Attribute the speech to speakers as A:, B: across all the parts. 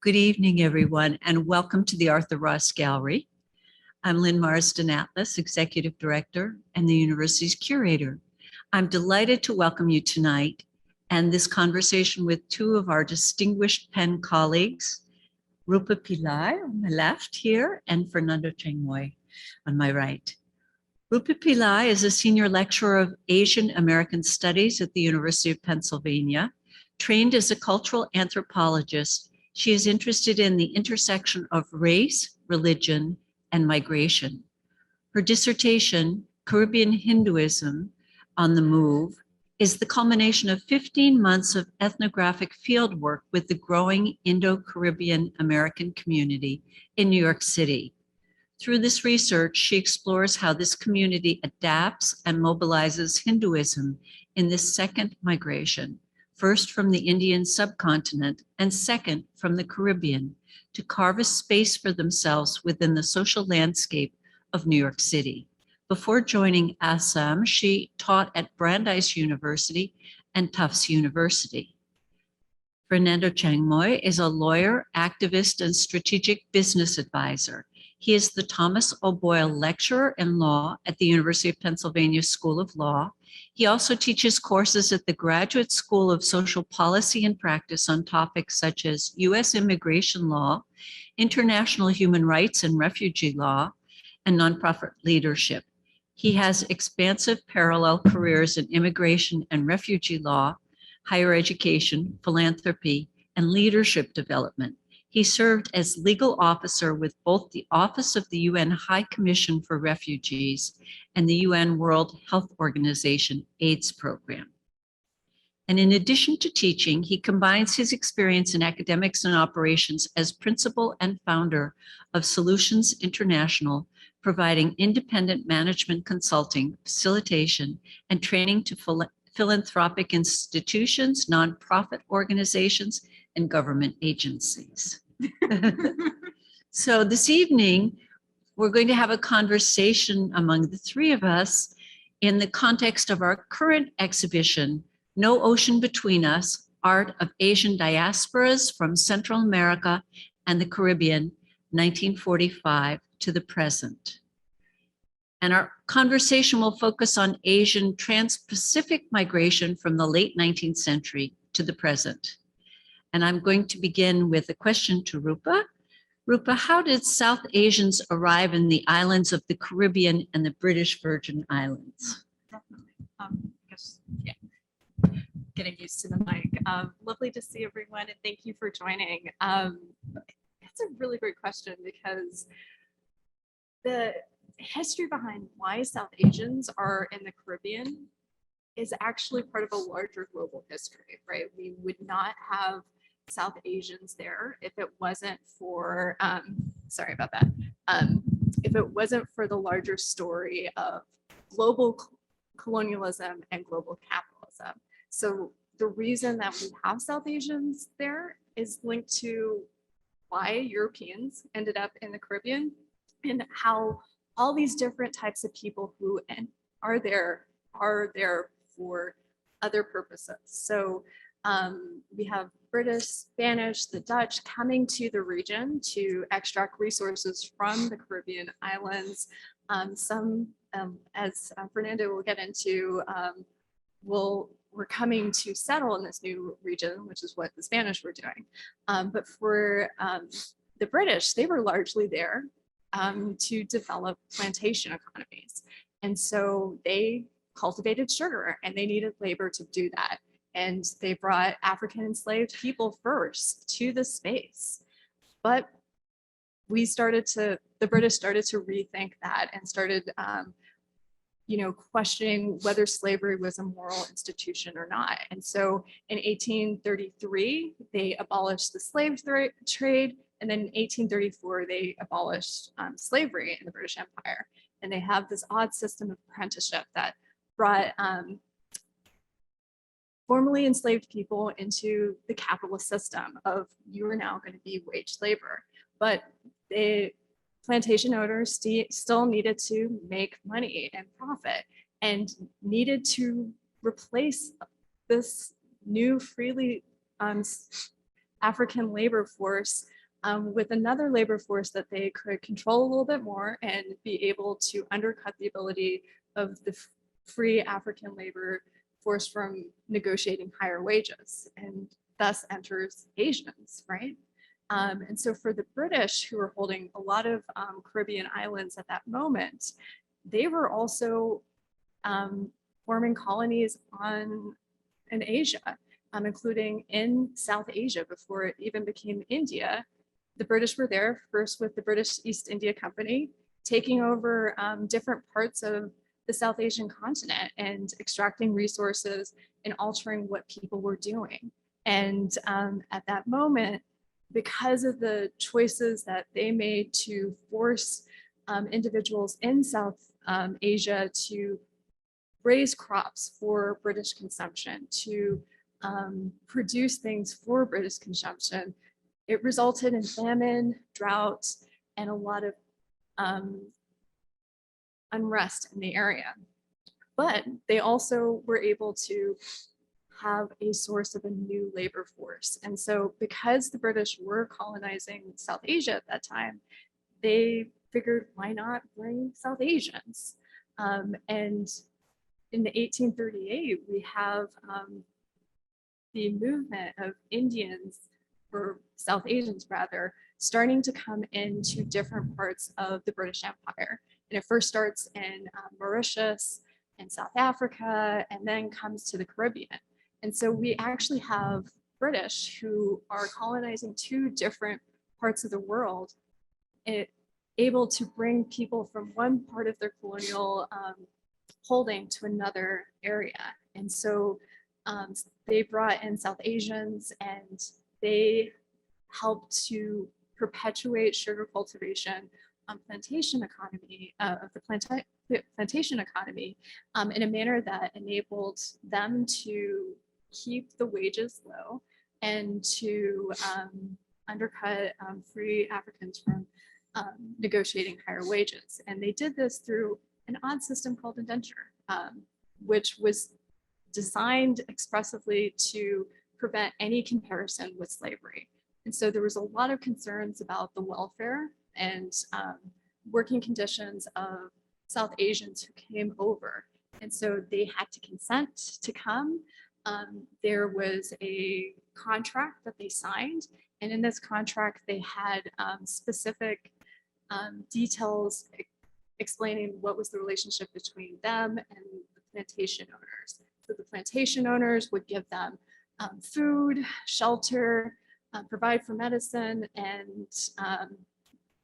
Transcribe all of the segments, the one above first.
A: Good evening, everyone, and welcome to the Arthur Ross Gallery. I'm Lynn Marsden Atlas, Executive Director and the university's curator. I'm delighted to welcome you tonight and this conversation with two of our distinguished Penn colleagues, Rupa Pillai on my left here and Fernando Chang-Muy on my right. Rupa Pillai is a senior lecturer of Asian American Studies at the University of Pennsylvania. Trained as a cultural anthropologist, she is interested in the intersection of race, religion, and migration. Her dissertation, Caribbean Hinduism on the Move, is the culmination of 15 months of ethnographic fieldwork with the growing Indo-Caribbean American community in New York City. Through this research, she explores how this community adapts and mobilizes Hinduism in this second migration, first from the Indian subcontinent and second from the Caribbean, to carve a space for themselves within the social landscape of New York City. Before joining Assam, she taught at Brandeis University and Tufts University. Fernando Chang-Muy is a lawyer, activist, and strategic business advisor. He is the Thomas O'Boyle Lecturer in Law at the University of Pennsylvania School of Law. He also teaches courses at the Graduate School of Social Policy and Practice on topics such as U.S. immigration law, international human rights and refugee law, and nonprofit leadership. He has expansive parallel careers in immigration and refugee law, higher education, philanthropy, and leadership development. He served as legal officer with both the Office of the UN High Commission for Refugees and the UN World Health Organization AIDS program. And in addition to teaching, he combines his experience in academics and operations as principal and founder of Solutions International, providing independent management consulting, facilitation, and training to philanthropic institutions, nonprofit organizations, and government agencies. So this evening, we're going to have a conversation among the three of us in the context of our current exhibition, No Ocean Between Us, Art of Asian Diasporas from Central America and the Caribbean, 1945 to the present. And our conversation will focus on Asian trans-Pacific migration from the late 19th century to the present. And I'm going to begin with a question to Rupa. Rupa, how did South Asians arrive in the islands of the Caribbean and the British Virgin Islands?
B: Definitely. Getting used to the mic. Lovely to see everyone, and thank you for joining. That's a really great question because the history behind why South Asians are in the Caribbean is actually part of a larger global history, right? We would not have South Asians there if it wasn't for, sorry about that, if it wasn't for the larger story of global colonialism and global capitalism. So the reason that we have South Asians there is linked to why Europeans ended up in the Caribbean and how all these different types of people who are there for other purposes. So we have British, Spanish, the Dutch coming to the region to extract resources from the Caribbean islands. Some, as Fernando will get into, were coming to settle in this new region, which is what the Spanish were doing. But for the British, they were largely there to develop plantation economies. And so they cultivated sugar and they needed labor to do that. And they brought African enslaved people first to the space. But the British started to rethink that and started questioning whether slavery was a moral institution or not. And so in 1833, they abolished the slave trade. And then in 1834, they abolished slavery in the British Empire. And they have this odd system of apprenticeship that brought formerly enslaved people into the capitalist system of you are now going to be wage labor. But the plantation owners still needed to make money and profit and needed to replace this new freely African labor force with another labor force that they could control a little bit more and be able to undercut the ability of the free African labor force from negotiating higher wages, and thus enters Asians, right? And so for the British, who were holding a lot of Caribbean islands at that moment, they were also forming colonies in Asia, including in South Asia before it even became India. The British were there first with the British East India Company, taking over different parts of the South Asian continent and extracting resources and altering what people were doing. And at that moment, because of the choices that they made to force individuals in South Asia to raise crops for British consumption, to produce things for British consumption, it resulted in famine, drought, and a lot of unrest in the area. But they also were able to have a source of a new labor force. And so because the British were colonizing South Asia at that time, they figured, why not bring South Asians? And in 1838, we have the movement of Indians, or South Asians rather, starting to come into different parts of the British Empire. And it first starts in Mauritius and South Africa, and then comes to the Caribbean. And so we actually have British who are colonizing two different parts of the world, able to bring people from one part of their colonial holding to another area. And so they brought in South Asians, and they helped to perpetuate sugar cultivation plantation economy, of the plantation economy in a manner that enabled them to keep the wages low and to undercut free Africans from negotiating higher wages. And they did this through an odd system called indenture, which was designed expressively to prevent any comparison with slavery. And so there was a lot of concerns about the welfare and working conditions of South Asians who came over. And so they had to consent to come. There was a contract that they signed. And in this contract, they had specific details explaining what was the relationship between them and the plantation owners. So the plantation owners would give them food, shelter, provide for medicine, and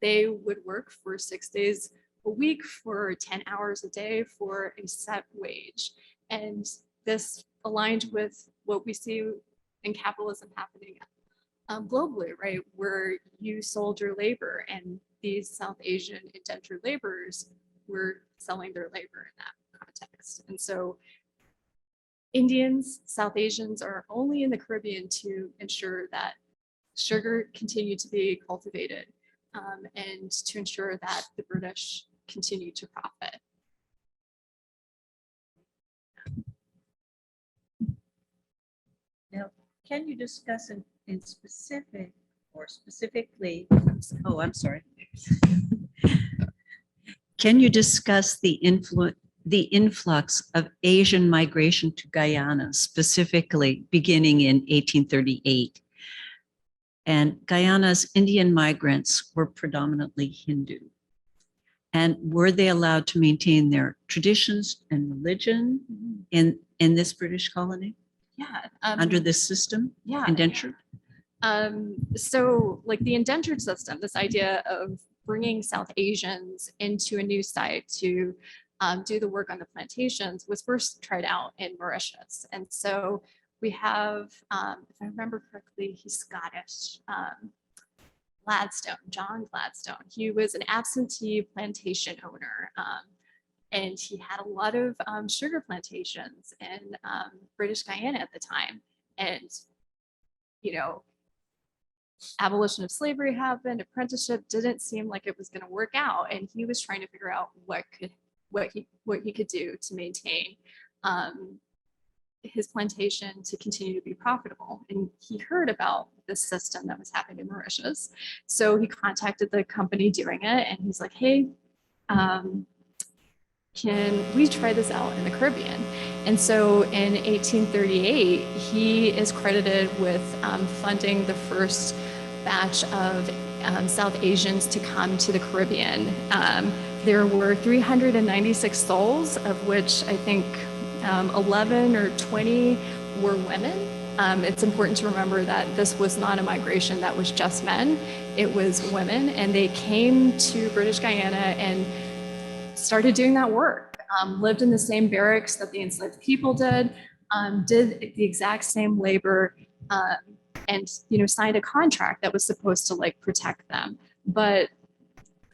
B: they would work for 6 days a week for 10 hours a day for a set wage. And this aligned with what we see in capitalism happening globally, right? Where you sold your labor, and these South Asian indentured laborers were selling their labor in that context. And so Indians, South Asians are only in the Caribbean to ensure that sugar continued to be cultivated and to ensure that the British continue to profit.
A: Now, can you discuss in specific or specifically, oh, I'm sorry. Can you discuss the influx of Asian migration to Guyana, specifically beginning in 1838? And Guyana's Indian migrants were predominantly Hindu. And were they allowed to maintain their traditions and religion in this British colony?
B: Yeah.
A: Under this system?
B: Yeah.
A: Indentured?
B: So like the indentured system, this idea of bringing South Asians into a new site to do the work on the plantations was first tried out in Mauritius. And so we have, if I remember correctly, he's Scottish, Gladstone, John Gladstone. He was an absentee plantation owner, and he had a lot of sugar plantations in British Guyana at the time. And, you know, abolition of slavery happened, apprenticeship didn't seem like it was going to work out, and he was trying to figure out what he could do to maintain his plantation to continue to be profitable. And he heard about this system that was happening in Mauritius. So he contacted the company doing it, and he's like, hey, can we try this out in the Caribbean? And so in 1838, he is credited with funding the first batch of South Asians to come to the Caribbean. There were 396 souls, of which I think 11 or 20 were women. It's important to remember that this was not a migration that was just men, it was women, and they came to British Guyana and started doing that work, lived in the same barracks that the enslaved people did the exact same labor, and signed a contract that was supposed to like protect them. But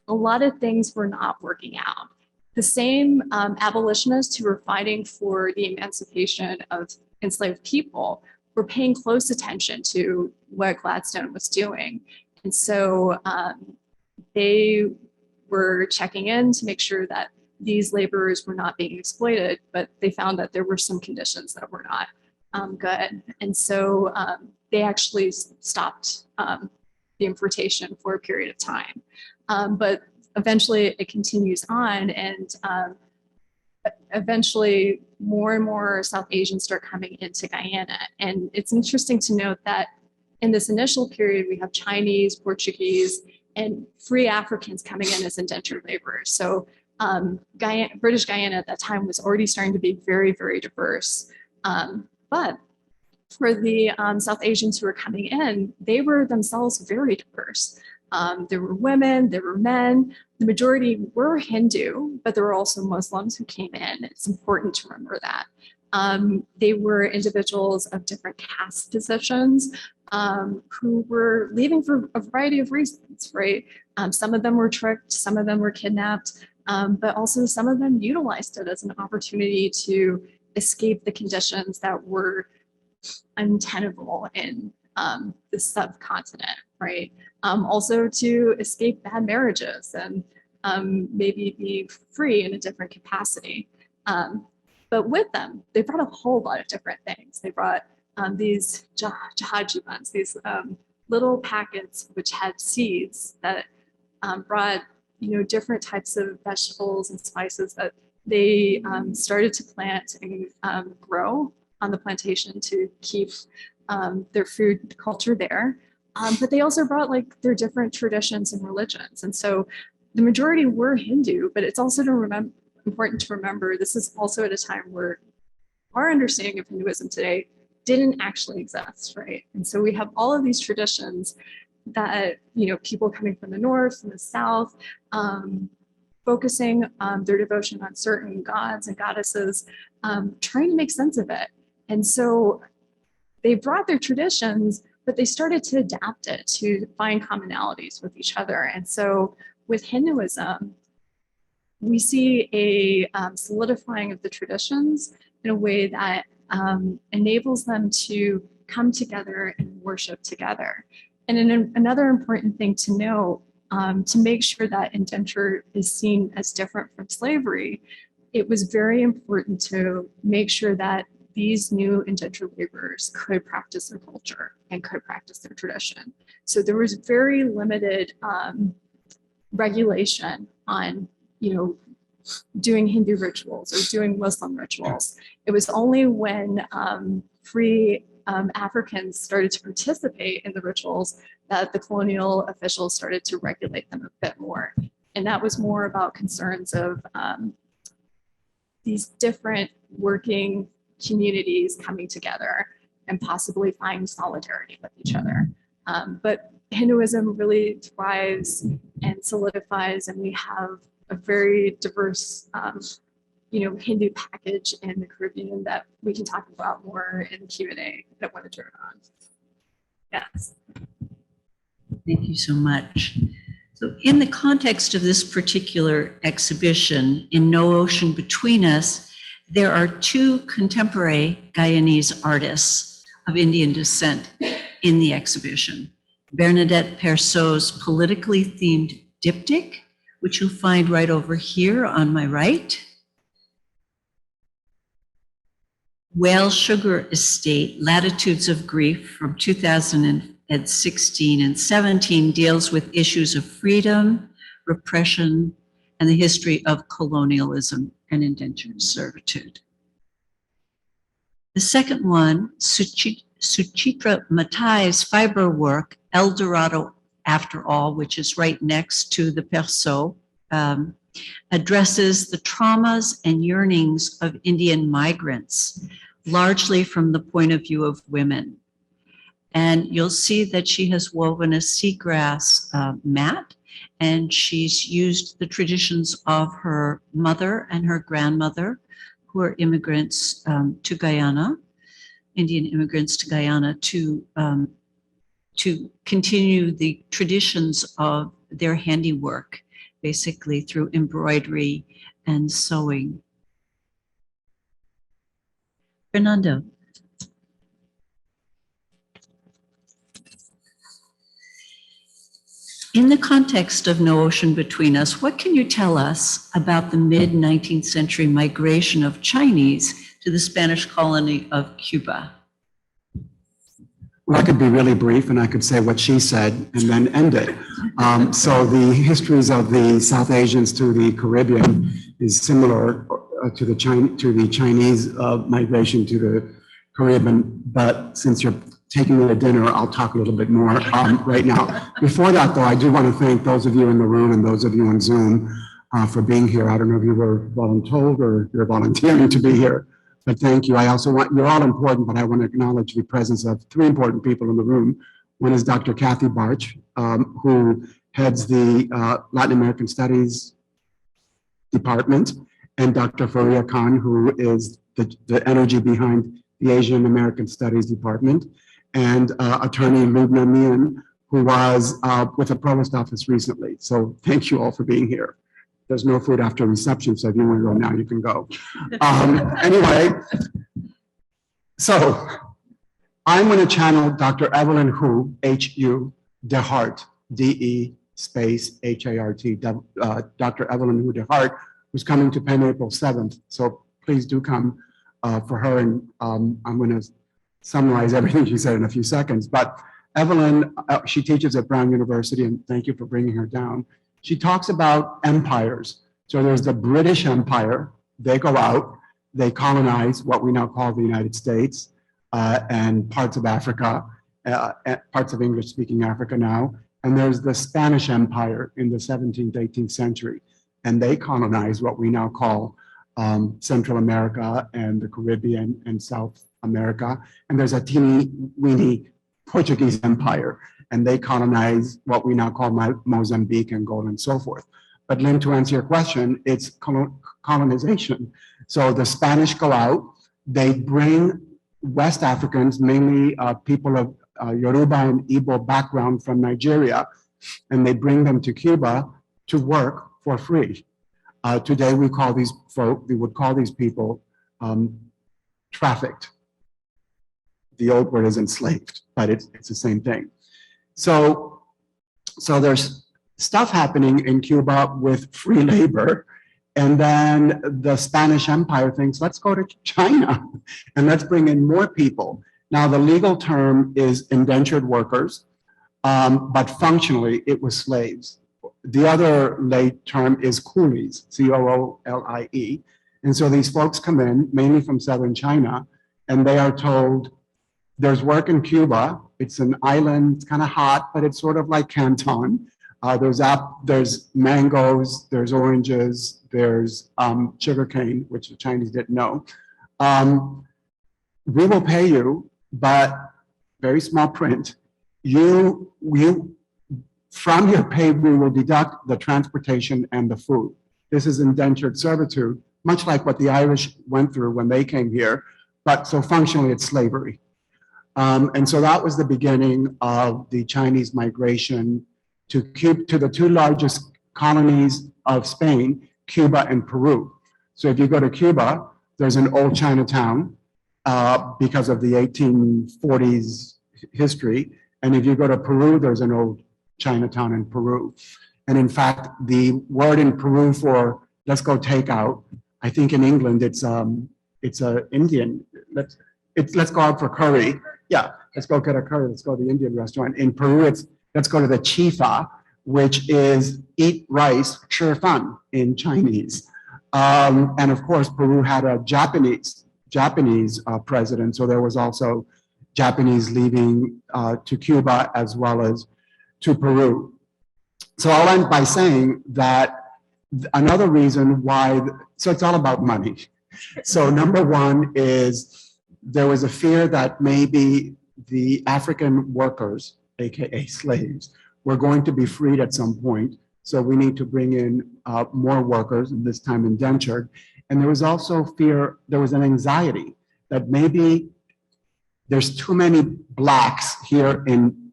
B: a lot of things were not working out. The same abolitionists who were fighting for the emancipation of enslaved people were paying close attention to what Gladstone was doing. And so they were checking in to make sure that these laborers were not being exploited, but they found that there were some conditions that were not good. And so they actually stopped the importation for a period of time. But eventually it continues on, and eventually more and more South Asians start coming into Guyana. And it's interesting to note that in this initial period, we have Chinese, Portuguese, and free Africans coming in as indentured laborers. So British Guyana at that time was already starting to be very, very diverse. But for the South Asians who were coming in, they were themselves very diverse. There were women, there were men. The majority were Hindu, but there were also Muslims who came in. It's important to remember that. They were individuals of different caste positions who were leaving for a variety of reasons, right? Some of them were tricked, some of them were kidnapped, but also some of them utilized it as an opportunity to escape the conditions that were untenable in the subcontinent, right? Also to escape bad marriages and maybe be free in a different capacity. But with them, they brought a whole lot of different things. They brought these jahajibans, these little packets which had seeds that brought different types of vegetables and spices that they started to plant and grow on the plantation to keep their food culture there. But they also brought like their different traditions and religions. And so the majority were Hindu, but it's also important to remember this is also at a time where our understanding of Hinduism today didn't actually exist, right? And so we have all of these traditions that, people coming from the north and the south, focusing their devotion on certain gods and goddesses, trying to make sense of it. And so they brought their traditions, but they started to adapt it to find commonalities with each other. And so with Hinduism, we see a solidifying of the traditions in a way that enables them to come together and worship together. And another important thing to know, to make sure that indenture is seen as different from slavery, it was very important to make sure that these new indentured laborers could practice their culture and could practice their tradition. So there was very limited regulation on, doing Hindu rituals or doing Muslim rituals. It was only when free Africans started to participate in the rituals that the colonial officials started to regulate them a bit more. And that was more about concerns of these different working communities coming together and possibly find solidarity with each other. But Hinduism really thrives and solidifies, and we have a very diverse Hindu package in the Caribbean that we can talk about more in the Q&A that I want to turn on. Yes.
A: Thank you so much. So in the context of this particular exhibition, In No Ocean Between Us, there are two contemporary Guyanese artists of Indian descent in the exhibition. Bernadette Persaud's politically themed diptych, which you'll find right over here on my right. Whale Sugar Estate, Latitudes of Grief from 2008, ed 16 and 17 deals with issues of freedom, repression, and the history of colonialism and indentured servitude. The second one, Suchitra Matai's fiber work, El Dorado After All, which is right next to the Perceau, addresses the traumas and yearnings of Indian migrants, largely from the point of view of women. And you'll see that she has woven a seagrass mat, and she's used the traditions of her mother and her grandmother, who are immigrants to Guyana, Indian immigrants to Guyana, to continue the traditions of their handiwork, basically through embroidery and sewing. Fernando. In the context of No Ocean Between Us, what can you tell us about the mid-19th century migration of Chinese to the Spanish colony of Cuba?
C: Well, I could be really brief and I could say what she said and then end it. So the histories of the South Asians to the Caribbean is similar to the Chinese migration to the Caribbean, but since you're taking me to dinner, I'll talk a little bit more right now. Before that, though, I do want to thank those of you in the room and those of you on Zoom for being here. I don't know if you were voluntold or you're volunteering to be here, but thank you. I also want, you're all important, but I want to acknowledge the presence of three important people in the room. One is Dr. Kathy Barch, who heads the Latin American Studies Department, and Dr. Faria Khan, who is the energy behind the Asian American Studies Department, and attorney Lubna Mian, who was with the provost office recently. So thank you all for being here. There's no food after reception, so if you want to go now, you can go. Anyway, so I'm going to channel Dr. Evelyn Hu, H-U, DeHart, D-E space H-A-R-T, Dr. Evelyn Hu DeHart, who's coming to Penn April 7th. So please do come for her, and I'm going to summarize everything she said in a few seconds. But Evelyn, she teaches at Brown University, and thank you for bringing her down. She talks about empires. So there's the British Empire. They go out, they colonize what we now call the United States and parts of Africa, parts of English-speaking Africa now. And there's the Spanish Empire in the 17th, 18th century. And they colonize what we now call Central America and the Caribbean and South America. And there's a teeny weeny Portuguese Empire, and they colonize what we now call Mozambique, Angola, and so forth. But Lynn, to answer your question, it's colonization. So the Spanish go out, they bring West Africans, mainly people of Yoruba and Igbo background from Nigeria, and they bring them to Cuba to work for free. Today we call these folk, we would call these people trafficked. The old word is enslaved, but it's the same thing. So there's stuff happening in Cuba with free labor, and then the Spanish Empire thinks, let's go to China and let's bring in more people. Now the legal term is indentured workers, but functionally it was slaves. The other late term is coolies, C-O-O-L-I-E. And so these folks come in, mainly from southern China, and they are told, there's work in Cuba. It's an island, it's kind of hot, but it's sort of like Canton. There's mangoes, there's oranges, there's sugarcane, which the Chinese didn't know. We will pay you, but very small print. From your pay, we will deduct the transportation and the food. This is indentured servitude, much like what the Irish went through when they came here, but so functionally it's slavery. And so that was the beginning of the Chinese migration to the two largest colonies of Spain, Cuba and Peru. So if you go to Cuba, there's an old Chinatown because of the 1840s history. And if you go to Peru, there's an old Chinatown in Peru. And in fact, the word in Peru for let's go take out, I think in England it's a Indian, let's go out for curry. Yeah, let's go get a curry. Let's go to the Indian restaurant. In Peru, it's let's go to the chifa, which is eat rice, 吃饭 in Chinese. And of course, Peru had a Japanese president, so there was also Japanese leaving to Cuba as well as to Peru. So I'll end by saying that another reason why, so it's all about money. So number one is there was a fear that maybe the African workers, AKA slaves, were going to be freed at some point. So we need to bring in more workers, and this time indentured. And there was also fear, there was an anxiety that maybe there's too many blacks here in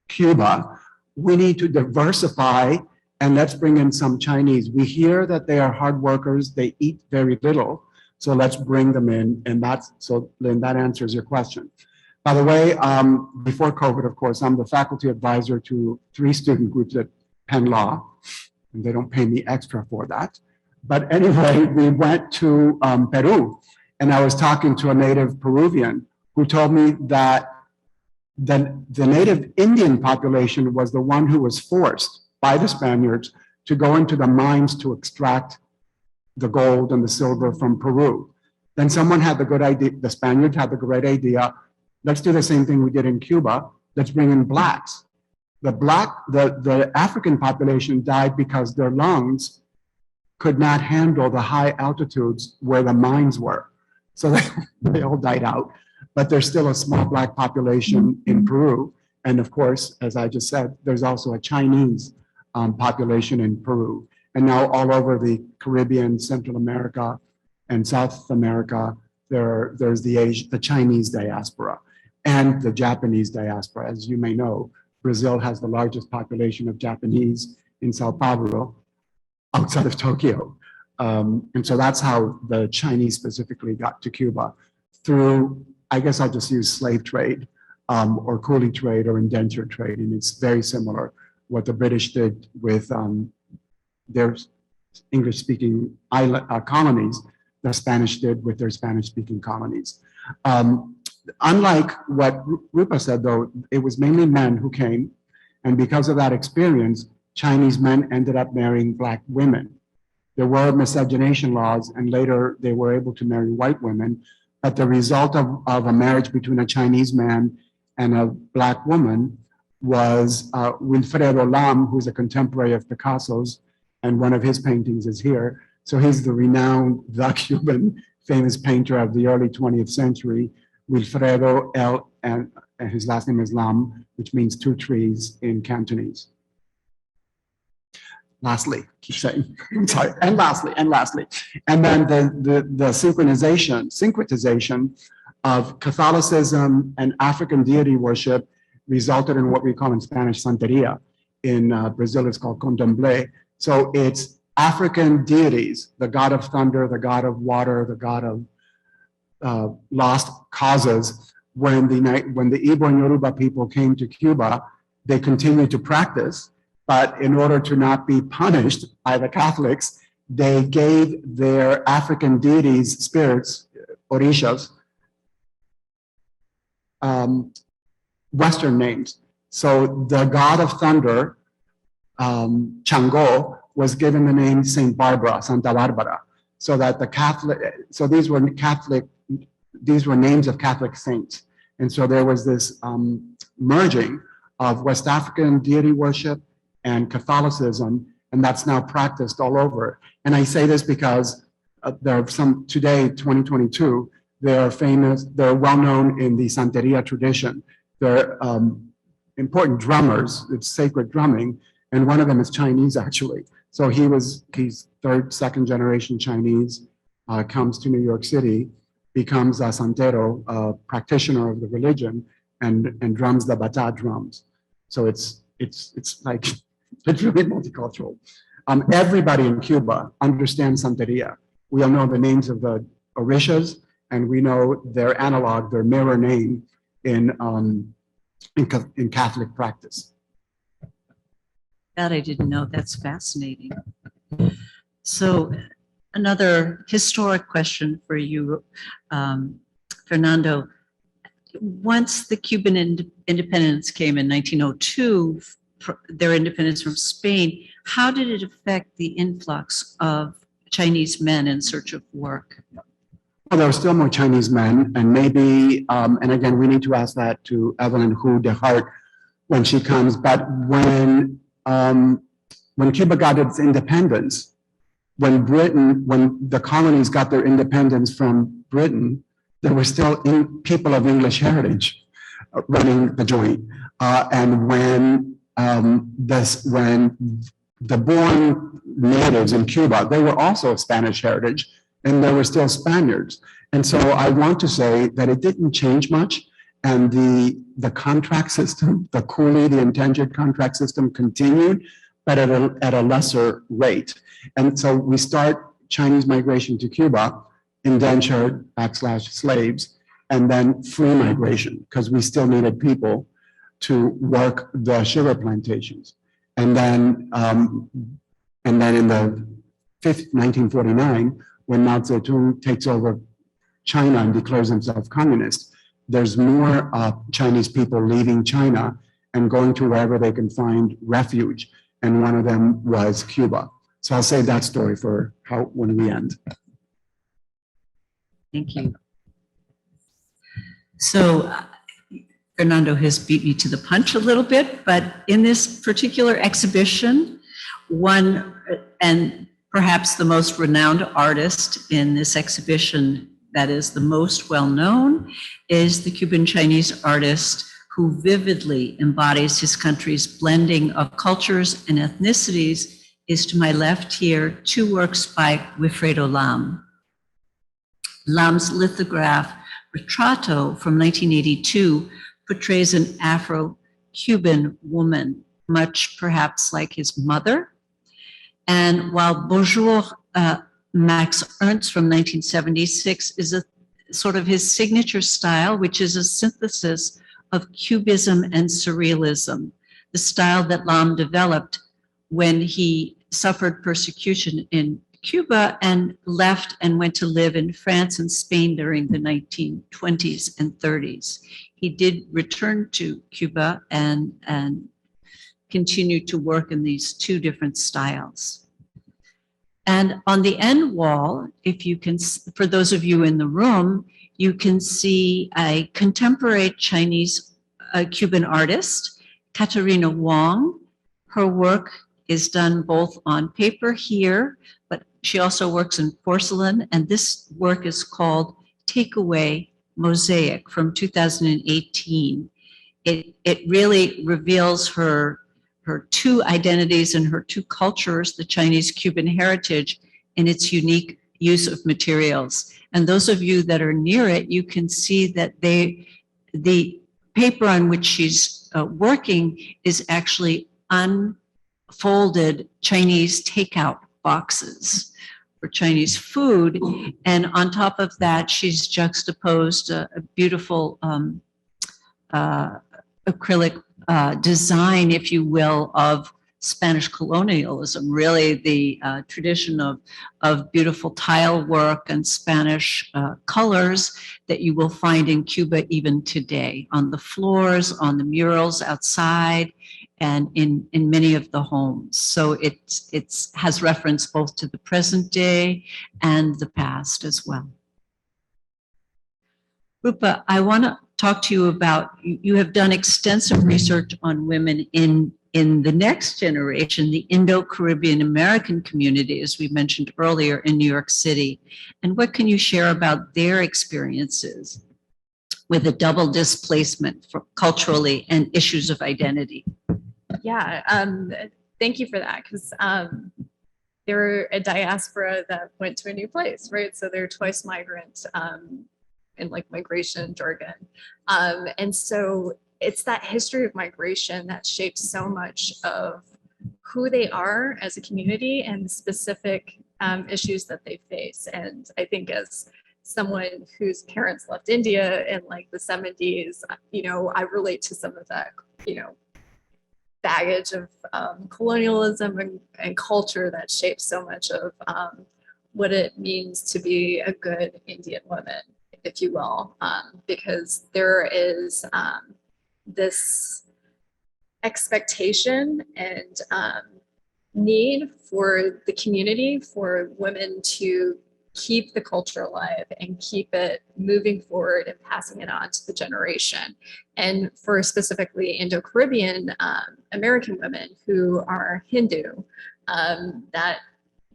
C: Cuba. We need to diversify and let's bring in some Chinese. We hear that they are hard workers, they eat very little. So let's bring them in. And that's, so Lynn, that answers your question. By the way, before COVID, of course, I'm the faculty advisor to 3 student groups at Penn Law, and they don't pay me extra for that. But anyway, we went to Peru, and I was talking to a native Peruvian who told me that the native Indian population was the one who was forced by the Spaniards to go into the mines to extract the gold and the silver from Peru. Then someone had the good idea, the Spaniards had the great idea, let's do the same thing we did in Cuba, let's bring in blacks. The African population died because their lungs could not handle the high altitudes where the mines were. So they all died out, but there's still a small black population in Peru. And of course, as I just said, there's also a Chinese population in Peru. And now all over the Caribbean, Central America, and South America, there's the Chinese diaspora and the Japanese diaspora. As you may know, Brazil has the largest population of Japanese in Sao Paulo, outside of Tokyo. And so that's how the Chinese specifically got to Cuba through, I guess I'll just use slave trade or coolie trade or indentured trade. And it's very similar what the British did with their English-speaking colonies, the Spanish did with their Spanish-speaking colonies. Unlike what Rupa said, though, it was mainly men who came, and because of that experience, Chinese men ended up marrying black women. There were miscegenation laws, and later they were able to marry white women, but the result of a marriage between a Chinese man and a black woman was Wilfredo Lam, who's a contemporary of Picasso's, and one of his paintings is here. So he's the renowned, the Cuban famous painter of the early 20th century, Wilfredo L, and his last name is Lam, which means 2 trees in Cantonese. Lastly, keep saying, I'm sorry, and lastly. And then the syncretization of Catholicism and African deity worship resulted in what we call in Spanish Santeria. In Brazil, it's called Candomblé. So it's African deities, the god of thunder, the god of water, the god of lost causes. When the Igbo and Yoruba people came to Cuba, they continued to practice, but in order to not be punished by the Catholics, they gave their African deities, spirits, orishas, Western names. So the god of thunder, Chango, was given the name Saint Barbara, Santa Barbara, so that the Catholic, so these were names of Catholic saints. And so there was this merging of West African deity worship and Catholicism, and that's now practiced all over. And I say this because there are some, today, 2022, they're well known in the Santeria tradition. They're important drummers, it's sacred drumming, and one of them is Chinese actually. So he's 3rd, 2nd generation Chinese, comes to New York City, becomes a santero, a practitioner of the religion, and drums the bata drums. So it's like, it's really multicultural. Everybody in Cuba understands Santeria. We all know the names of the orishas, and we know their analog, their mirror name in Catholic practice.
A: That I didn't know. That's fascinating. So another historic question for you, Fernando. once the Cuban independence came in 1902, their independence from Spain, how did it affect the influx of Chinese men in search of work?
C: Well, there were still more Chinese men, and maybe, and again, we need to ask that to Evelyn Hu de Hart when she comes. But when Cuba got its independence, when the colonies got their independence from Britain, there were still people of English heritage running the joint. And when the born natives in Cuba, they were also of Spanish heritage, and there were still Spaniards. And so I want to say that it didn't change much. And the contract system, the coolie, the indentured contract system continued, but at a lesser rate. And so we start Chinese migration to Cuba, indentured / slaves, and then free migration, because we still needed people to work the sugar plantations. And then in the 1949, when Mao Zedong takes over China and declares himself communist, there's more Chinese people leaving China and going to wherever they can find refuge. And one of them was Cuba. So I'll save that story for when we end.
A: Thank you. So Fernando has beat me to the punch a little bit, but in this particular exhibition, one, and perhaps the most renowned artist in this exhibition that is the most well-known, is the Cuban Chinese artist who vividly embodies his country's blending of cultures and ethnicities, is to my left here, 2 works by Wilfredo Lam. Lam's lithograph, Retrato from 1982, portrays an Afro-Cuban woman, much perhaps like his mother. And while Bonjour, Max Ernst from 1976 is a sort of his signature style, which is a synthesis of Cubism and Surrealism, the style that Lam developed when he suffered persecution in Cuba and left and went to live in France and Spain during the 1920s and 30s. He did return to Cuba and continued to work in these 2 different styles. And on the end wall, if you can, for those of you in the room, you can see a contemporary Chinese Cuban artist, Katarina Wong. Her work is done both on paper here, but she also works in porcelain. And this work is called Takeaway Mosaic from 2018. It really reveals her 2 identities and her 2 cultures, the Chinese Cuban heritage, and its unique use of materials. And those of you that are near it, you can see that the paper on which she's working is actually unfolded Chinese takeout boxes for Chinese food. And on top of that, she's juxtaposed a beautiful acrylic design, if you will, of Spanish colonialism, really the tradition of beautiful tile work and Spanish colors that you will find in Cuba even today, on the floors, on the murals outside, and in many of the homes. So it has reference both to the present day and the past as well. Rupa, I want to talk to you about, you have done extensive research on women in the next generation, the Indo-Caribbean American community, as we mentioned earlier, in New York City. And what can you share about their experiences with a double displacement culturally and issues of identity?
B: Yeah, thank you for that, because they're a diaspora that went to a new place, right? So they're twice migrant in like migration jargon. And so it's that history of migration that shapes so much of who they are as a community and the specific issues that they face. And I think as someone whose parents left India in like the 70s, you know, I relate to some of that, you know, baggage of colonialism and culture that shapes so much of what it means to be a good Indian woman if you will, because there is this expectation and need for the community, for women to keep the culture alive and keep it moving forward and passing it on to the generation. And for specifically Indo-Caribbean American women who are Hindu, that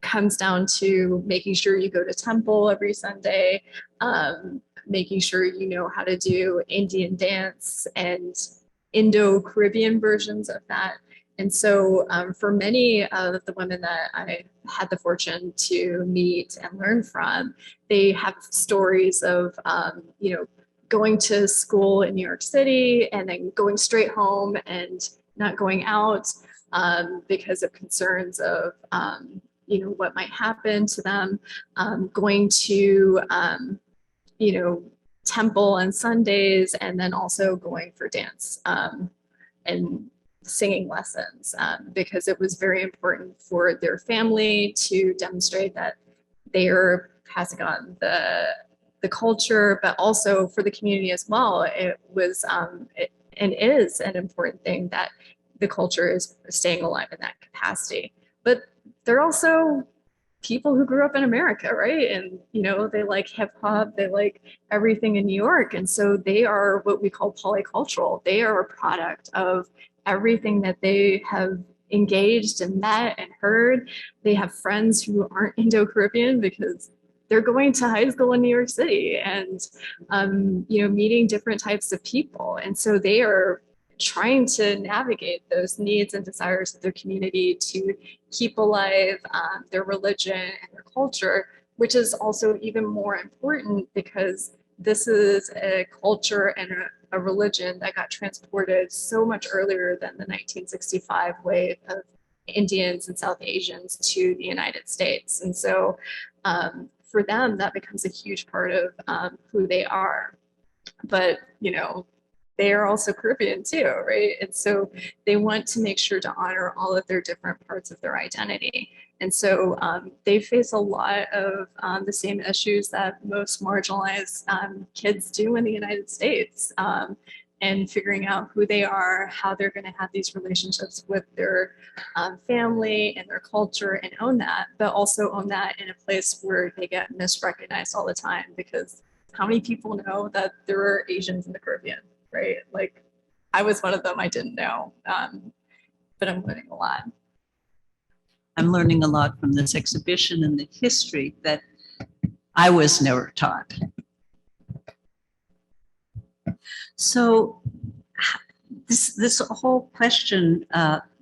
B: comes down to making sure you go to temple every Sunday, making sure you know how to do Indian dance and Indo-Caribbean versions of that. And so for many of the women that I had the fortune to meet and learn from, they have stories of, you know, going to school in New York City and then going straight home and not going out because of concerns of, you know, what might happen to them, going to, you know, temple on Sundays, and then also going for dance and singing lessons because it was very important for their family to demonstrate that they are passing on the culture, but also for the community as well. It was and is an important thing that the culture is staying alive in that capacity. But they're also people who grew up in America, right? And, you know, they like hip hop, they like everything in New York. And so they are what we call polycultural. They are a product of everything that they have engaged and met and heard. They have friends who aren't Indo-Caribbean because they're going to high school in New York City and, you know, meeting different types of people. And so they are trying to navigate those needs and desires of their community to keep alive their religion and their culture, which is also even more important because this is a culture and a religion that got transported so much earlier than the 1965 wave of Indians and South Asians to the United States. And so for them, that becomes a huge part of who they are. But, you know, they are also Caribbean too, right? And so they want to make sure to honor all of their different parts of their identity. And so they face a lot of the same issues that most marginalized kids do in the United States, and figuring out who they are, how they're going to have these relationships with their family and their culture and own that, but also own that in a place where they get misrecognized all the time, because how many people know that there are Asians in the Caribbean? Right? Like I was one of them, I didn't know, but I'm learning a lot.
A: I'm learning a lot from this exhibition and the history that I was never taught. So this whole question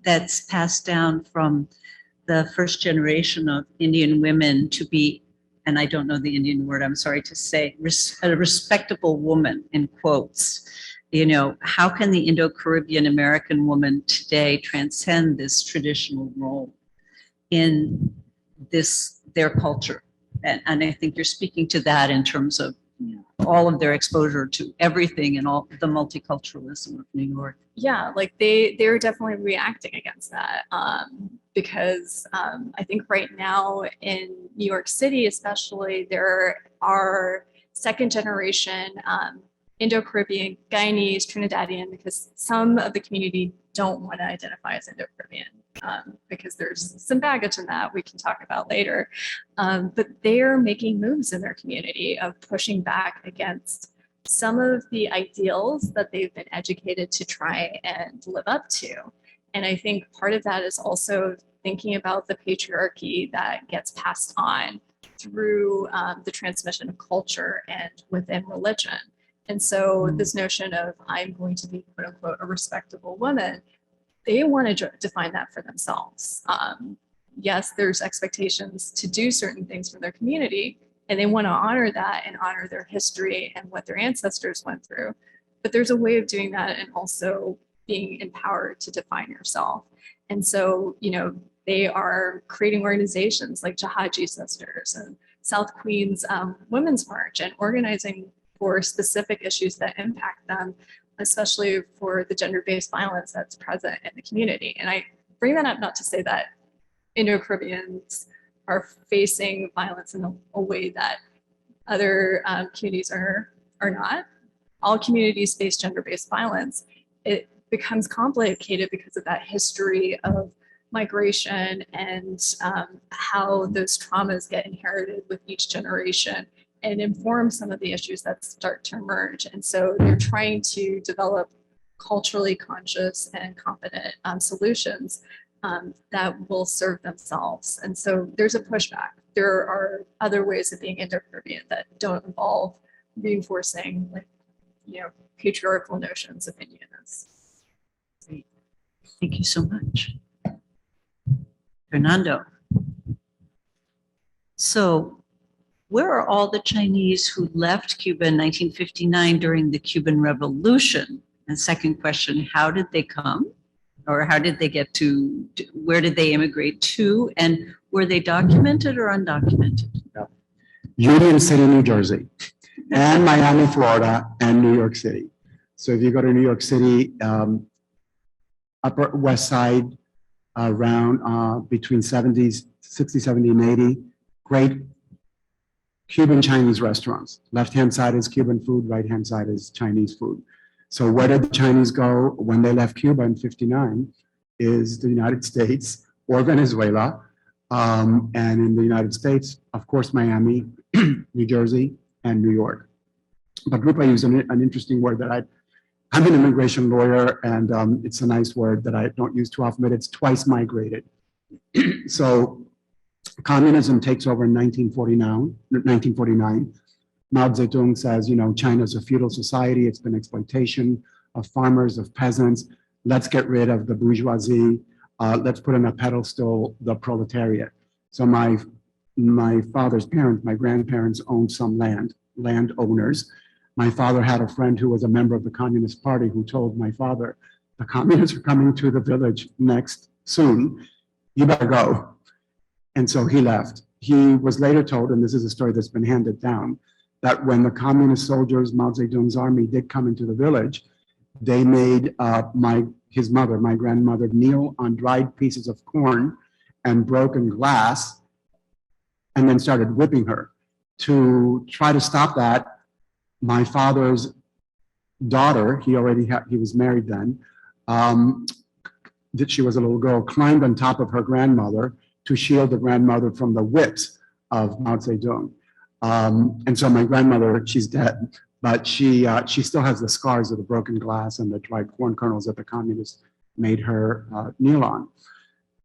A: that's passed down from the first generation of Indian women to be, and I don't know the Indian word, I'm sorry to say, a respectable woman, in quotes. You know, how can the Indo-Caribbean American woman today transcend this traditional role in their culture? And I think you're speaking to that in terms of, you know, all of their exposure to everything and all the multiculturalism of New York.
B: Yeah, like they're definitely reacting against that because I think right now in New York City, especially, there are second generation Indo-Caribbean, Guyanese, Trinidadian, because some of the community don't want to identify as Indo-Caribbean because there's some baggage in that we can talk about later. But they're making moves in their community of pushing back against some of the ideals that they've been educated to try and live up to. And I think part of that is also thinking about the patriarchy that gets passed on through the transmission of culture and within religion. And so this notion of I'm going to be, quote unquote, a respectable woman, they want to define that for themselves. Yes, there's expectations to do certain things for their community, and they want to honor that and honor their history and what their ancestors went through. But there's a way of doing that and also being empowered to define yourself. And so, you know, they are creating organizations like Jahaji Sisters and South Queens Women's March and organizing for specific issues that impact them, especially for the gender-based violence that's present in the community. And I bring that up not to say that Indo-Caribbeans are facing violence in a way that Other communities are not. All communities face gender-based violence. It becomes complicated because of that history of migration and how those traumas get inherited with each generation and inform some of the issues that start to emerge. And so they're trying to develop culturally conscious and competent solutions that will serve themselves. And so there's a pushback. There are other ways of being Indo-Caribbean that don't involve reinforcing, like, patriarchal notions of Indianness.
A: Great. Thank you so much. Fernando. So where are all the Chinese who left Cuba in 1959 during the Cuban Revolution? And second question, how did they come? Or how did they get to, where did they immigrate to? And were they documented or undocumented?
C: Union City, New Jersey, and Miami, Florida, and New York City. So if you go to New York City, Upper West Side, around between 60, 70, and 80, great Cuban Chinese restaurants. Left-hand side is Cuban food, right-hand side is Chinese food. So where did the Chinese go when they left Cuba in 59 is the United States or Venezuela. And in the United States, of course, Miami, New Jersey, and New York. But Rupa used an interesting word that I'm an immigration lawyer, and it's a nice word that I don't use too often, but it's twice migrated. So communism takes over in 1949. Mao Zedong says, China's a feudal society. It's been exploitation of farmers, of peasants. Let's get rid of the bourgeoisie. Let's put on a pedestal the proletariat. So my father's parents, my grandparents owned some landowners. My father had a friend who was a member of the Communist Party who told my father, the communists are coming to the village next soon. You better go. And so he left. He was later told, and this is a story that's been handed down, that when the communist soldiers, Mao Zedong's army, did come into the village, they made his mother, my grandmother, kneel on dried pieces of corn and broken glass, and then started whipping her. To try to stop that, my father's daughter, he was married then, she was a little girl, climbed on top of her grandmother to shield the grandmother from the whips of Mao Zedong. And so my grandmother, she's dead, but she still has the scars of the broken glass and the dried corn kernels that the communists made her kneel on.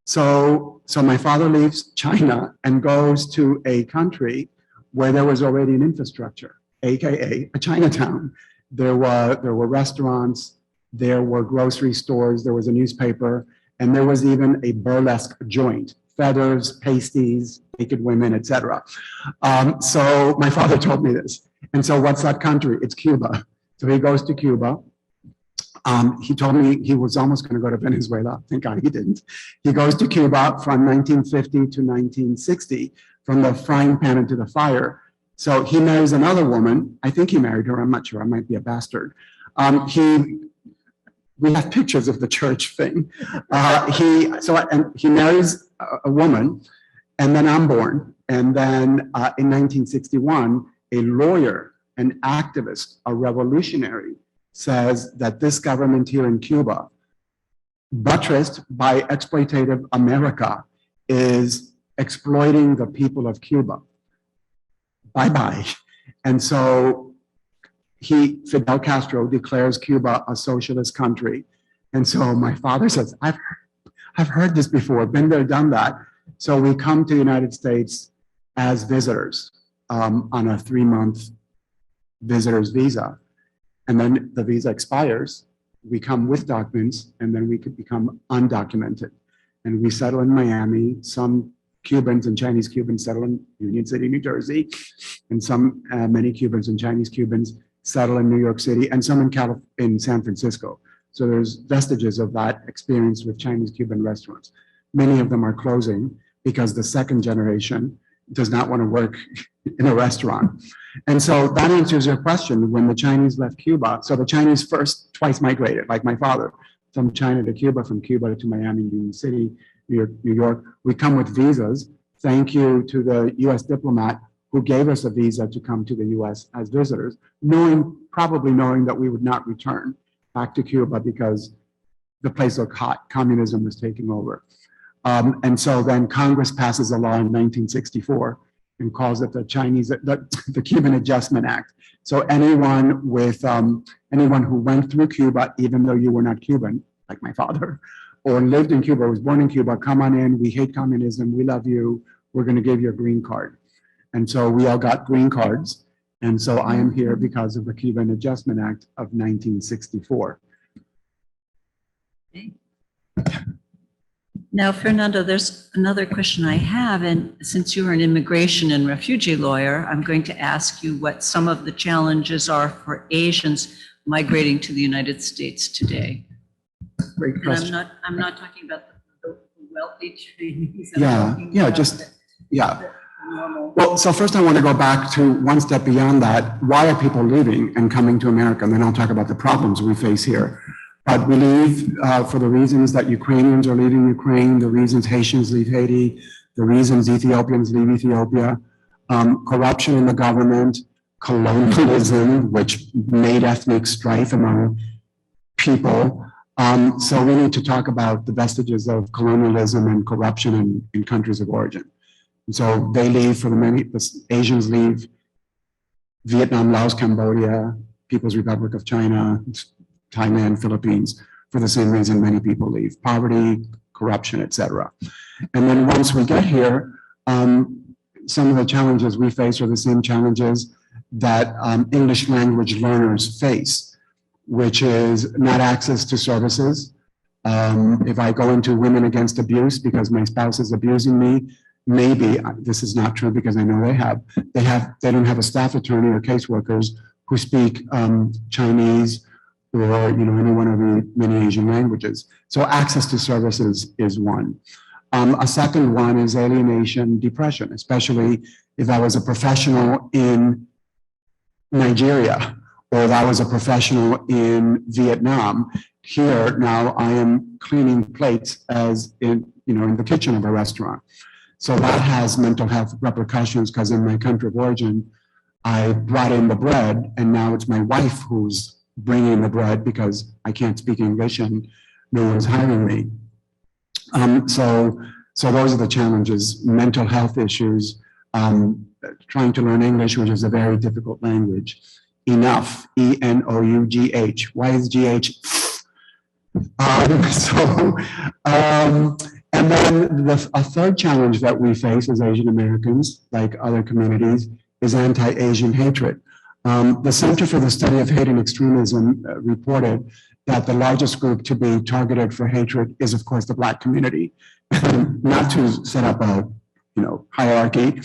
C: So my father leaves China and goes to a country where there was already an infrastructure, AKA a Chinatown. There were restaurants, there were grocery stores, there was a newspaper, and there was even a burlesque joint, feathers, pasties, naked women, etc. So my father told me this. And so what's that country? It's Cuba. So he goes to Cuba. He told me he was almost going to go to Venezuela. Thank God he didn't. He goes to Cuba from 1950 to 1960, from the frying pan into the fire. So he marries another woman. I think he married her. I'm not sure. I might be a bastard. We have pictures of the church thing. He marries a woman, and then I'm born. And then in 1961, a lawyer, an activist, a revolutionary, says that this government here in Cuba, buttressed by exploitative America, is exploiting the people of Cuba. Bye-bye. And so Fidel Castro declares Cuba a socialist country. And so my father says, I've heard this before, been there, done that. So we come to the United States as visitors on a 3-month visitor's visa. And then the visa expires. We come with documents, and then we could become undocumented. And we settle in Miami. Some Cubans and Chinese Cubans settle in Union City, New Jersey. And many Cubans and Chinese Cubans settle in New York City, and some in San Francisco. So there's vestiges of that experience with Chinese Cuban restaurants. Many of them are closing because the second generation does not want to work in a restaurant. And so that answers your question. When the Chinese left Cuba, so the Chinese first twice migrated, like my father, from China to Cuba, from Cuba to Miami, Union City, New York. We come with visas. Thank you to the US diplomat who gave us a visa to come to the US as visitors, probably knowing that we would not return back to Cuba because the place looked hot, communism was taking over. And so then Congress passes a law in 1964 and calls it the Cuban Adjustment Act. So anyone who went through Cuba, even though you were not Cuban, like my father, or lived in Cuba, was born in Cuba, come on in, we hate communism, we love you, we're gonna give you a green card. And so we all got green cards. And so I am here because of the Cuban Adjustment Act of 1964.
A: Okay. Now, Fernando, there's another question I have, and since you are an immigration and refugee lawyer, I'm going to ask you what some of the challenges are for Asians migrating to the United States today.
C: Great
A: And
C: question.
A: I'm not talking about the wealthy Chinese. Normal.
C: Well, so first I want to go back to one step beyond that. Why are people leaving and coming to America? And then I'll talk about the problems we face here. But we leave for the reasons that Ukrainians are leaving Ukraine, the reasons Haitians leave Haiti, the reasons Ethiopians leave Ethiopia, corruption in the government, colonialism, which made ethnic strife among people. So we need to talk about the vestiges of colonialism and corruption in countries of origin. And so they leave the Asians leave Vietnam, Laos, Cambodia, People's Republic of China, Thailand, Philippines, for the same reason many people leave: poverty, corruption, etc. And then once we get here, some of the challenges we face are the same challenges that English language learners face, which is not access to services. If I go into Women Against Abuse because my spouse is abusing me, maybe this is not true because I know they don't have a staff attorney or caseworkers who speak Chinese or any one of the many Asian languages. So access to services is one. A second one is alienation, depression, especially if I was a professional in Nigeria or if I was a professional in Vietnam. Here now I am cleaning plates as in the kitchen of a restaurant. So that has mental health repercussions because in my country of origin, I brought in the bread and now it's my wife who's bringing the bread because I can't speak English and no one's hiring me. So those are the challenges: mental health issues, trying to learn English, which is a very difficult language. Enough, E-N-O-U-G-H. Why is G-H? And then a third challenge that we face as Asian Americans, like other communities, is anti-Asian hatred. The Center for the Study of Hate and Extremism reported that the largest group to be targeted for hatred is, of course, the Black community. Not to set up a hierarchy,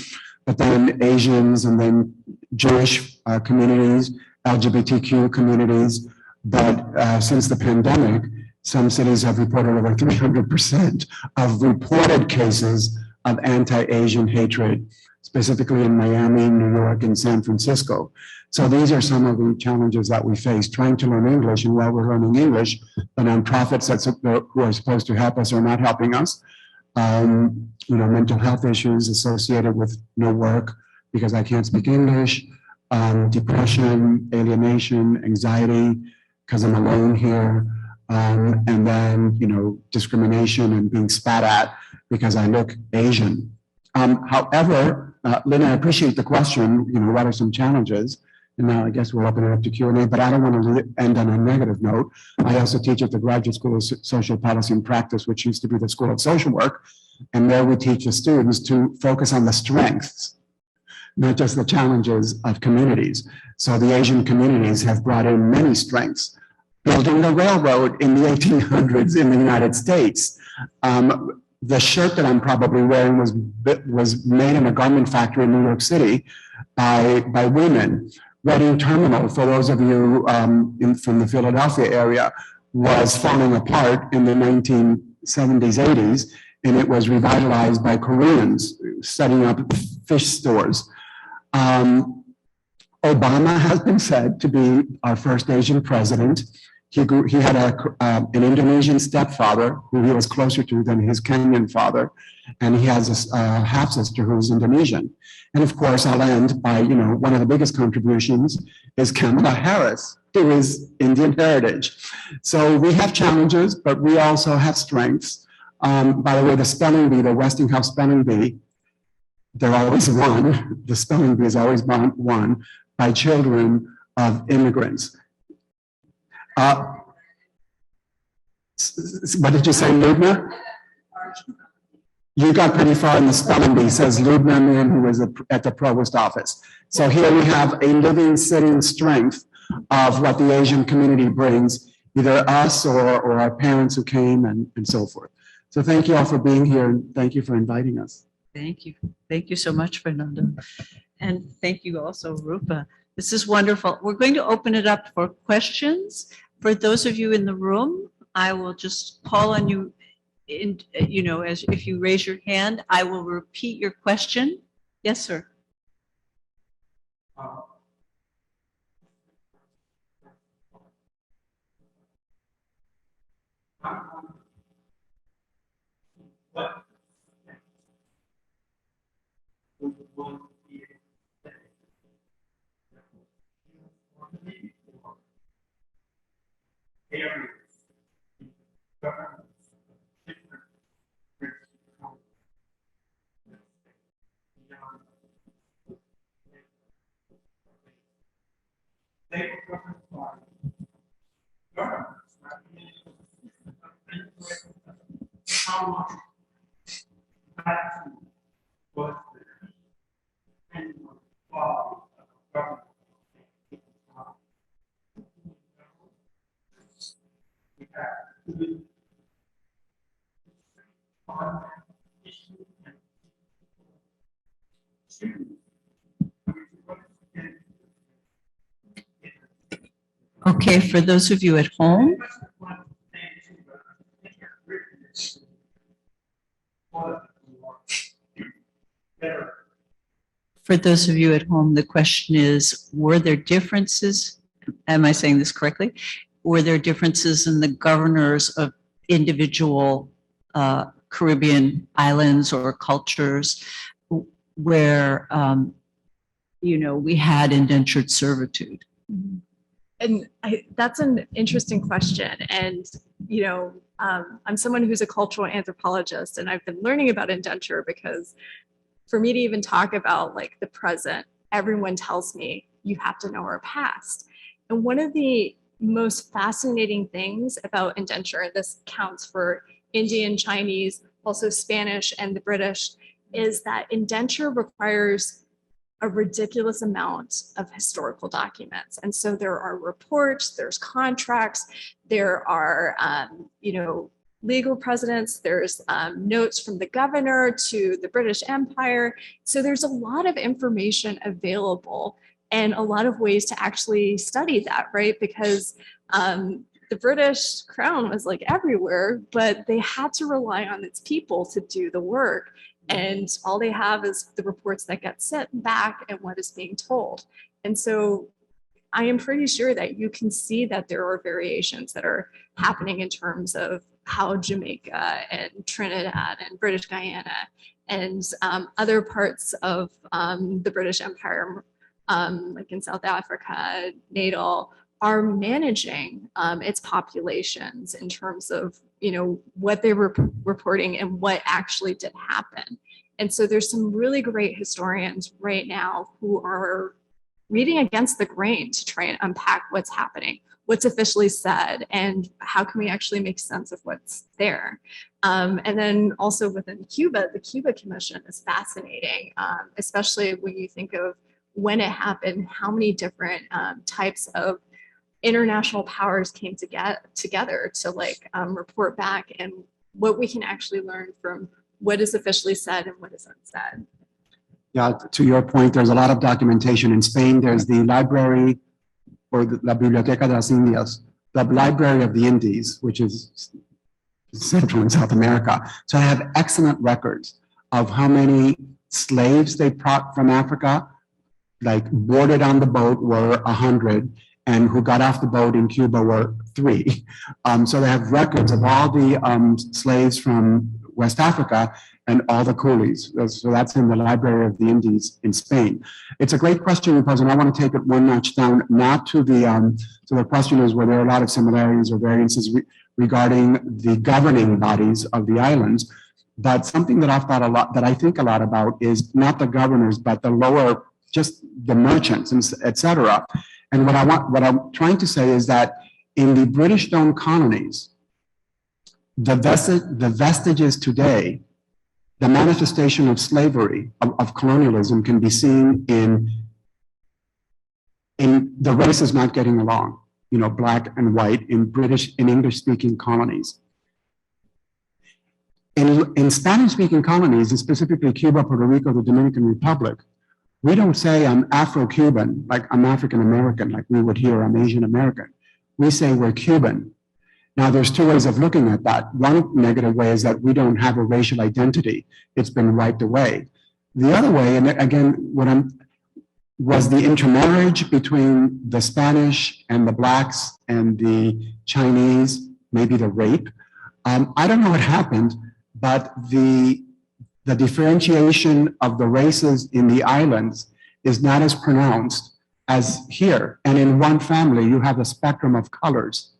C: but then Asians and then Jewish communities, LGBTQ communities. But since the pandemic, some cities have reported over 300% of reported cases of anti-Asian hatred, specifically in Miami, New York, and San Francisco. So these are some of the challenges that we face, trying to learn English. And while we're learning English, the nonprofits who are supposed to help us are not helping us. Mental health issues associated with no work because I can't speak English, depression, alienation, anxiety because I'm alone here, and then discrimination and being spat at because I look Asian. However, Lynn, I appreciate the question. What are some challenges? And now I guess we'll open it up to Q&A, but I don't want to end on a negative note. I also teach at the Graduate School of Social Policy and Practice, which used to be the School of Social Work. And there we teach the students to focus on the strengths, not just the challenges of communities. So the Asian communities have brought in many strengths. Building the railroad in the 1800s in the United States. The shirt that I'm probably wearing was made in a garment factory in New York City by women. Reading Terminal, for those of you from the Philadelphia area, was falling apart in the 1970s, 80s, and it was revitalized by Koreans setting up fish stores. Obama has been said to be our first Asian president, He had an Indonesian stepfather who he was closer to than his Kenyan father, and he has a half sister who's Indonesian. And of course, I'll end by, one of the biggest contributions is Kamala Harris, who is Indian heritage. So we have challenges, but we also have strengths. By the way, the spelling bee, the Westinghouse spelling bee, they're always won. The spelling bee is always won by children of immigrants. What did you say, Lubna? You got pretty far in the spelling bee, says Lubna Man, who was at the provost office. So here we have a living, sitting strength of what the Asian community brings, either us or our parents who came and so forth. So thank you all for being here, and thank you for inviting us.
A: Thank you. Thank you so much, Fernando. And thank you also, Rupa. This is wonderful. We're going to open it up for questions. For those of you in the room, I will just call on you, as if you raise your hand, I will repeat your question. Yes, sir. Okay, for those of you at home, the question is, were there differences? Am I saying this correctly? Were there differences in the governors of individual Caribbean islands or cultures where, we had indentured servitude?
B: And that's an interesting question. And, I'm someone who's a cultural anthropologist, and I've been learning about indenture because for me to even talk about like the present, everyone tells me you have to know our past. And one of the most fascinating things about indenture, and this counts for Indian, Chinese, also Spanish and the British, is that indenture requires a ridiculous amount of historical documents. And so there are reports, there's contracts, there are, legal precedents, there's notes from the governor to the British Empire. So there's a lot of information available and a lot of ways to actually study that, right? Because the British crown was like everywhere, but they had to rely on its people to do the work. And all they have is the reports that get sent back and what is being told. And so I am pretty sure that you can see that there are variations that are happening in terms of how Jamaica and Trinidad and British Guyana and other parts of the British Empire, like in South Africa, Natal, are managing its populations in terms of what they were reporting and what actually did happen. And so there's some really great historians right now who are reading against the grain to try and unpack what's happening, what's officially said, and how can we actually make sense of what's there. And then also within Cuba, the Cuba Commission is fascinating, especially when you think of when it happened, how many different types of international powers came together to report back, and what we can actually learn from what is officially said and what is unsaid.
C: Yeah, to your point, there's a lot of documentation. In Spain, there's the library, or the La Biblioteca de las Indias, the Library of the Indies, which is Central and South America. So I have excellent records of how many slaves they brought from Africa, like boarded on the boat were 100, and who got off the boat in Cuba were 3. So they have records of all the slaves from West Africa and all the coolies. So that's in the Library of the Indies in Spain. It's a great question you pose, and I want to take it one notch down, not to the question is where there are a lot of similarities or variances regarding the governing bodies of the islands. But something that I've thought a lot, that I think a lot about, is not the governors, but the lower, just the merchants, and et cetera. And what I'm trying to say is that in the British-owned colonies, the vestiges today, the manifestation of slavery, of colonialism, can be seen in the races not getting along, black and white in English-speaking colonies. In Spanish-speaking colonies, and specifically Cuba, Puerto Rico, the Dominican Republic, we don't say I'm Afro-Cuban, like I'm African-American, like we would hear I'm Asian-American. We say we're Cuban. Now, there's 2 ways of looking at that. One negative way is that we don't have a racial identity. It's been wiped away. The other way, and again, was the intermarriage between the Spanish and the blacks and the Chinese, maybe the rape. I don't know what happened, but the differentiation of the races in the islands is not as pronounced as here. And in one family, you have a spectrum of colors.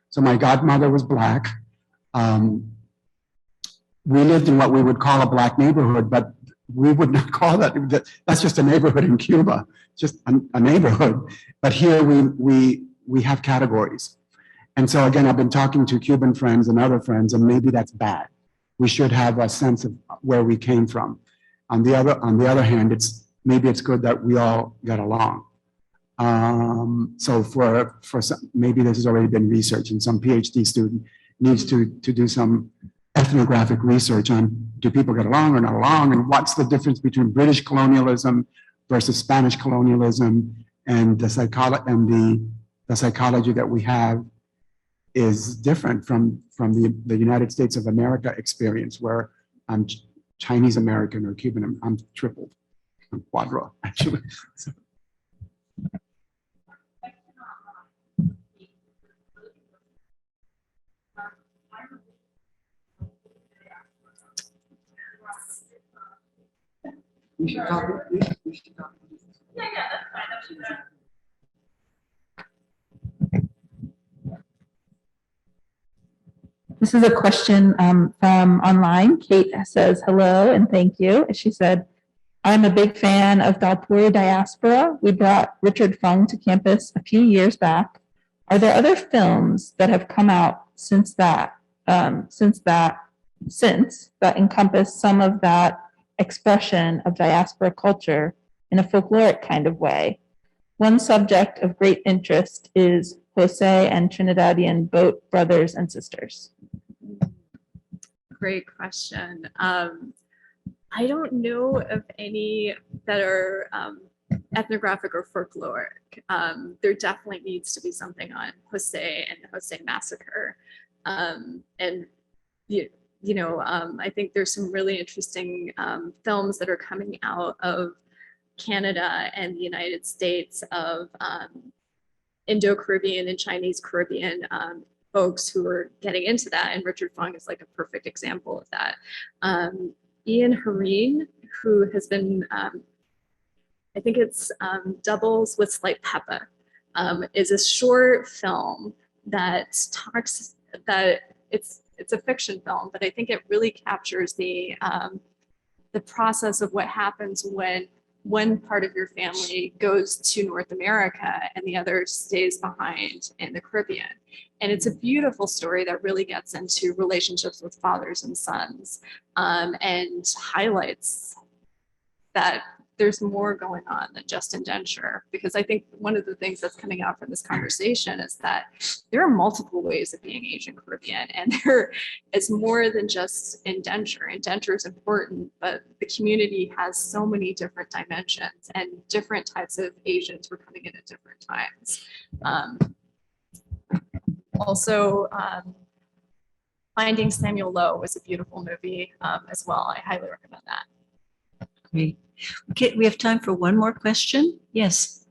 C: So my godmother was black. We lived in what we would call a black neighborhood, but we would not call that. That's just a neighborhood in Cuba, just a neighborhood. But here we have categories. And so again, I've been talking to Cuban friends and other friends, and maybe that's bad. We should have a sense of where we came from. On the other hand, maybe it's good that we all get along. So for some, maybe this has already been researched, and some PhD student needs to do some ethnographic research on do people get along or not along, and what's the difference between British colonialism versus Spanish colonialism, and the psychology that we have is different from the United States of America experience, where I'm Chinese American or Cuban. I'm tripled. I'm quadra, actually. So. We should talk. We should talk.
B: Yeah, that's fine.
D: This is a question from online. Kate says hello and thank you. She said, I'm a big fan of Diaspora. We brought Richard Fung to campus a few years back. Are there other films that have come out since that encompass some of that expression of diaspora culture in a folkloric kind of way? One subject of great interest is Jose and Trinidadian boat brothers and sisters.
B: Great question. I don't know of any that are ethnographic or folkloric. There definitely needs to be something on Jose and the Jose massacre. And I think there's some really interesting films that are coming out of Canada and the United States of Indo-Caribbean and Chinese Caribbean folks who are getting into that. And Richard Fung is like a perfect example of that. Ian Hareen, who has been, I think it's Doubles with Slight Peppa, is a short film that talks, that it's a fiction film, but I think it really captures the process of what happens when one part of your family goes to North America and the other stays behind in the Caribbean. And it's a beautiful story that really gets into relationships with fathers and sons, and highlights that there's more going on than just indenture. Because I think one of the things that's coming out from this conversation is that there are multiple ways of being Asian Caribbean, and there is more than just indenture. Indenture is important, but the community has so many different dimensions, and different types of Asians were coming in at different times. Also, Finding Samuel Lowe was a beautiful movie as well. I highly recommend that.
A: Great. Okay, we have time for one more question. Yes.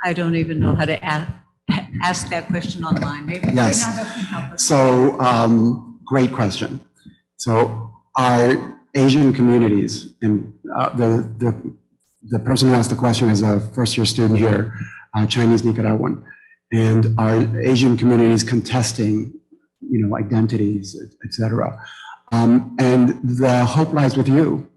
A: I don't even know how to ask that question online. Maybe
C: Yes.
A: Fernando can help us.
C: So, great question. So our Asian communities, and the person who asked the question is a first-year student here, Chinese Nicaraguan, and our Asian communities contesting, identities, et cetera. And the hope lies with you.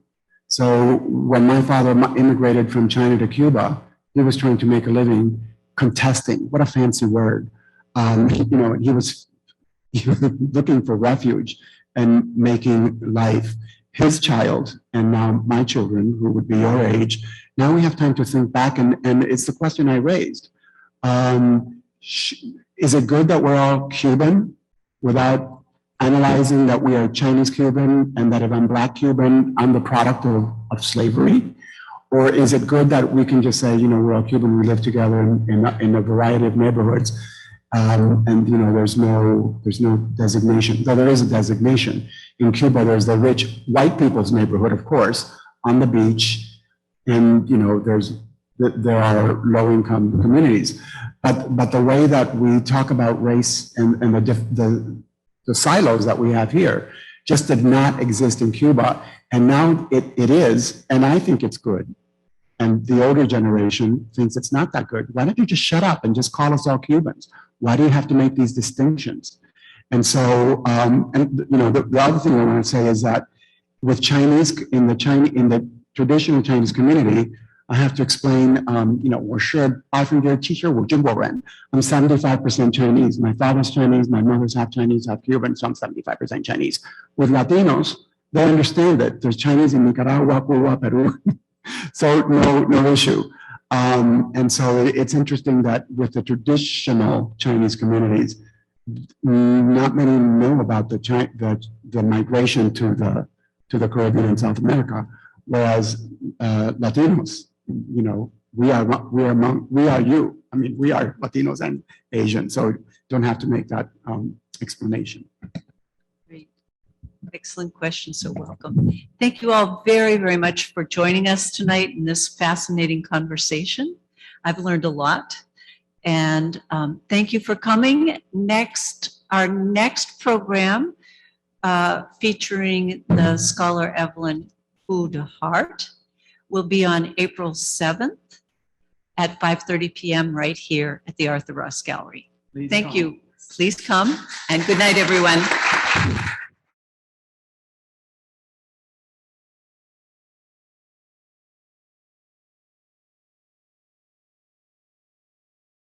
C: So when my father immigrated from China to Cuba, he was trying to make a living contesting. What a fancy word. He was looking for refuge and making life. His child, and now my children, who would be your age, now we have time to think back, and it's the question I raised. Is it good that we're all Cuban without analyzing that we are Chinese Cuban and that if I'm Black Cuban, I'm the product of slavery? Or is it good that we can just say, we're all Cuban, we live together in a variety of neighborhoods, and there's no designation. Though there is a designation. In Cuba, there's the rich white people's neighborhood, of course, on the beach, and there are low-income communities. But the way that we talk about race and the silos that we have here just did not exist in Cuba, and now it is, and I think it's good. And the older generation thinks it's not that good. Why don't you just shut up and just call us all Cubans? Why do you have to make these distinctions? And so, the other thing I want to say is that with Chinese, in the traditional Chinese community, I have to explain, 我是70%其实我中国人. I'm 75% Chinese. My father's Chinese, my mother's half Chinese, half Cuban, so I'm 75% Chinese. With Latinos, they understand that there's Chinese in Nicaragua, Cuba, Peru. So no issue. And so it's interesting that with the traditional Chinese communities, not many know about the migration to the Caribbean and South America, whereas Latinos, we are you. I mean, we are Latinos and Asian, so don't have to make that explanation.
A: Great. Excellent question, so welcome. Thank you all very, very much for joining us tonight in this fascinating conversation. I've learned a lot, and thank you for coming. Our next program featuring the scholar Evelyn Hu de Hart will be on April 7th at 5:30 p.m. right here at the Arthur Ross Gallery. Thank you. Please come, and good night, everyone.